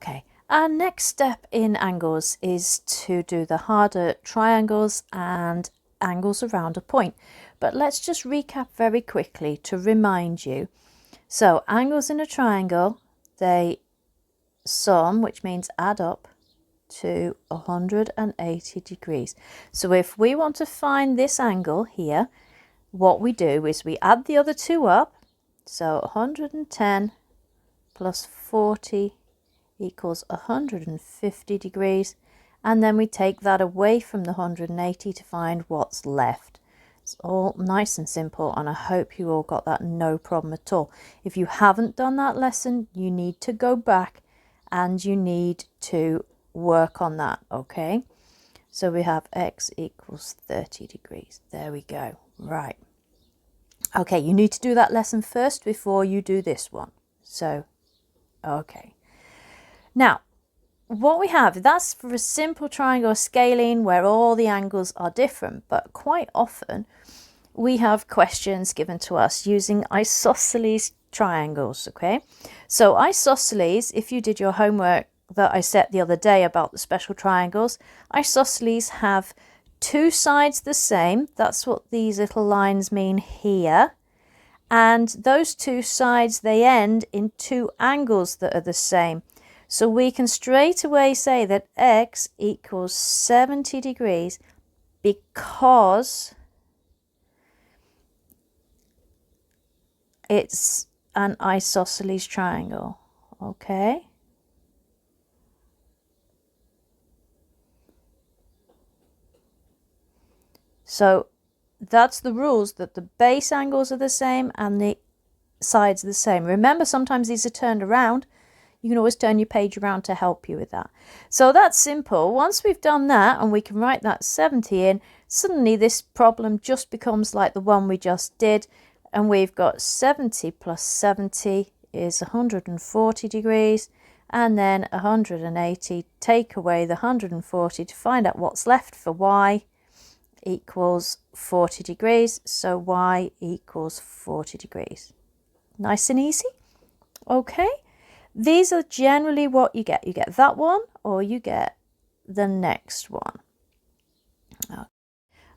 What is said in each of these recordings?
Okay, our next step in angles is to do the harder triangles and angles around a point. But let's just recap very quickly to remind you. So angles in a triangle, they sum, which means add up to 180 degrees. So if we want to find this angle here, what we do is we add the other two up. So 110 plus 40 equals 150 degrees, and then we take that away from the 180 to find what's left. It's all nice and simple, and I hope you all got that no problem at all. If you haven't done that lesson, you need to go back and you need to work on that, okay? So we have x equals 30 degrees. There we go. Right. Okay, you need to do that lesson first before you do this one. So, okay. Now, what we have, that's for a simple triangle scaling where all the angles are different, but quite often we have questions given to us using isosceles triangles, okay? So isosceles, if you did your homework that I set the other day about the special triangles, isosceles have two sides the same. That's what these little lines mean here. And those two sides, they end in two angles that are the same. So we can straight away say that x equals 70 degrees because it's an isosceles triangle, okay? So that's the rules, that the base angles are the same and the sides are the same. Remember, sometimes these are turned around. You can always turn your page around to help you with that. So that's simple. Once we've done that and we can write that 70 in, suddenly this problem just becomes like the one we just did. And we've got 70 plus 70 is 140 degrees. And then 180, take away the 140 to find out what's left for y equals 40 degrees. So y equals 40 degrees. Nice and easy. Okay. These are generally what you get. You get that one or you get the next one.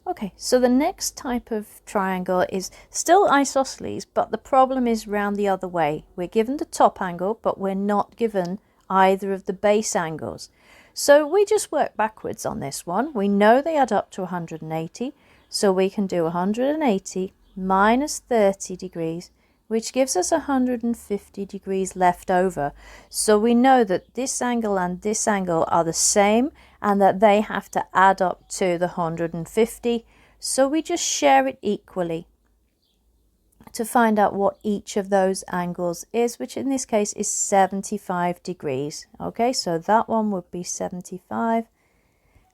Okay, so the next type of triangle is still isosceles, but the problem is round the other way. We're given the top angle, but we're not given either of the base angles. So we just work backwards on this one. We know they add up to 180, so we can do 180 minus 30 degrees, which gives us 150 degrees left over. So we know that this angle and this angle are the same and that they have to add up to the 150. So we just share it equally to find out what each of those angles is, which in this case is 75 degrees. Okay, so that one would be 75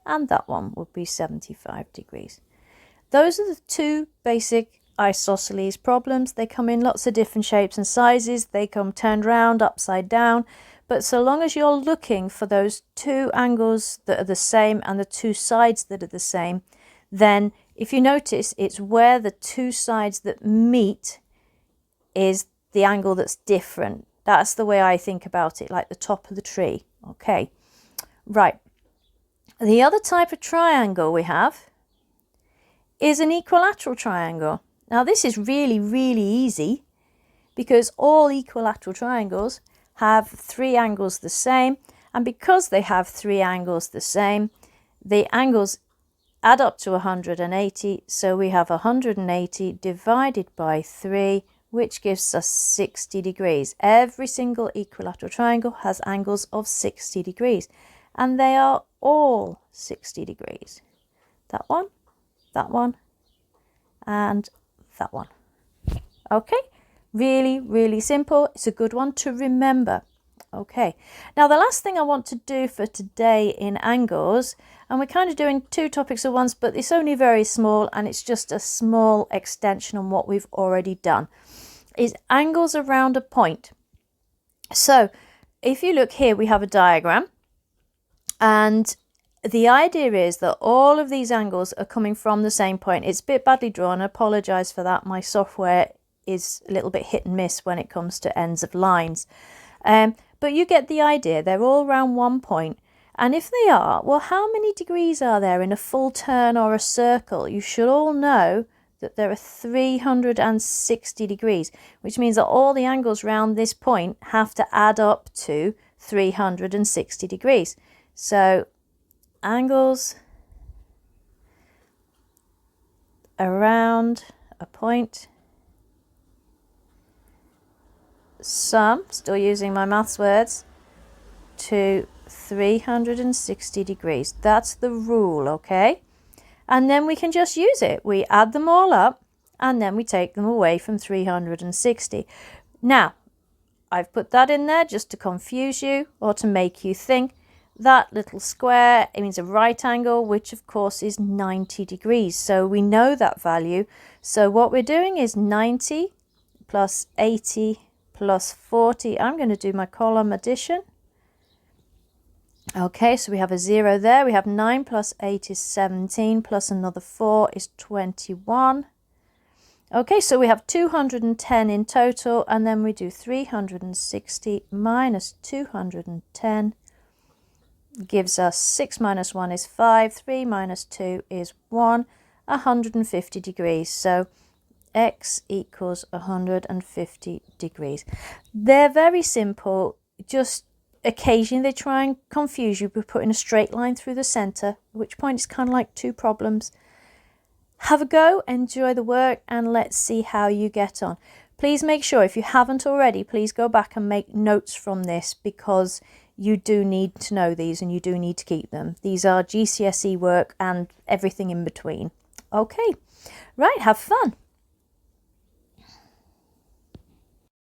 and that one would be 75 degrees. Those are the two basic isosceles problems. They come in lots of different shapes and sizes. They come turned round, upside down. But so long as you're looking for those two angles that are the same and the two sides that are the same, then if you notice, it's where the two sides that meet is the angle that's different. That's the way I think about it, like the top of the tree. Okay, right. The other type of triangle we have is an equilateral triangle. Now this is really, really easy because all equilateral triangles have three angles the same, and because they have three angles the same, the angles add up to 180, so we have 180 divided by 3, which gives us 60 degrees. Every single equilateral triangle has angles of 60 degrees, and they are all 60 degrees. That one, and that one. Okay, really, really simple. It's a good one to remember. Okay, now the last thing I want to do for today in angles, and we're kind of doing two topics at once, but it's only very small and it's just a small extension on what we've already done, is angles around a point. So if you look here, we have a diagram, and the idea is that all of these angles are coming from the same point. It's a bit badly drawn. I apologise for that. My software is a little bit hit and miss when it comes to ends of lines. But you get the idea. They're all around 1 point. And if they are, well, how many degrees are there in a full turn or a circle? You should all know that there are 360 degrees, which means that all the angles round this point have to add up to 360 degrees. So angles around a point sum, still using my maths words, to 360 degrees. That's the rule, okay? And then we can just use it. We add them all up and then we take them away from 360. Now, I've put that in there just to confuse you or to make you think. That little square, it means a right angle, which of course is 90 degrees. So we know that value. So what we're doing is 90 plus 80 plus 40. I'm going to do my column addition. Okay, so we have a 0 there. We have 9 plus 8 is 17 plus another 4 is 21. Okay, so we have 210 in total, and then we do 360 minus 210 gives us 6 minus 1 is 5, 3 minus 2 is 1, 150 degrees. So x equals 150 degrees. They're very simple, just occasionally they try and confuse you by putting a straight line through the centre, at which point it's kind of like two problems. Have a go, enjoy the work, and let's see how you get on. Please make sure, if you haven't already, please go back and make notes from this, because you do need to know these and you do need to keep them. These are GCSE work and everything in between. Okay, right, have fun.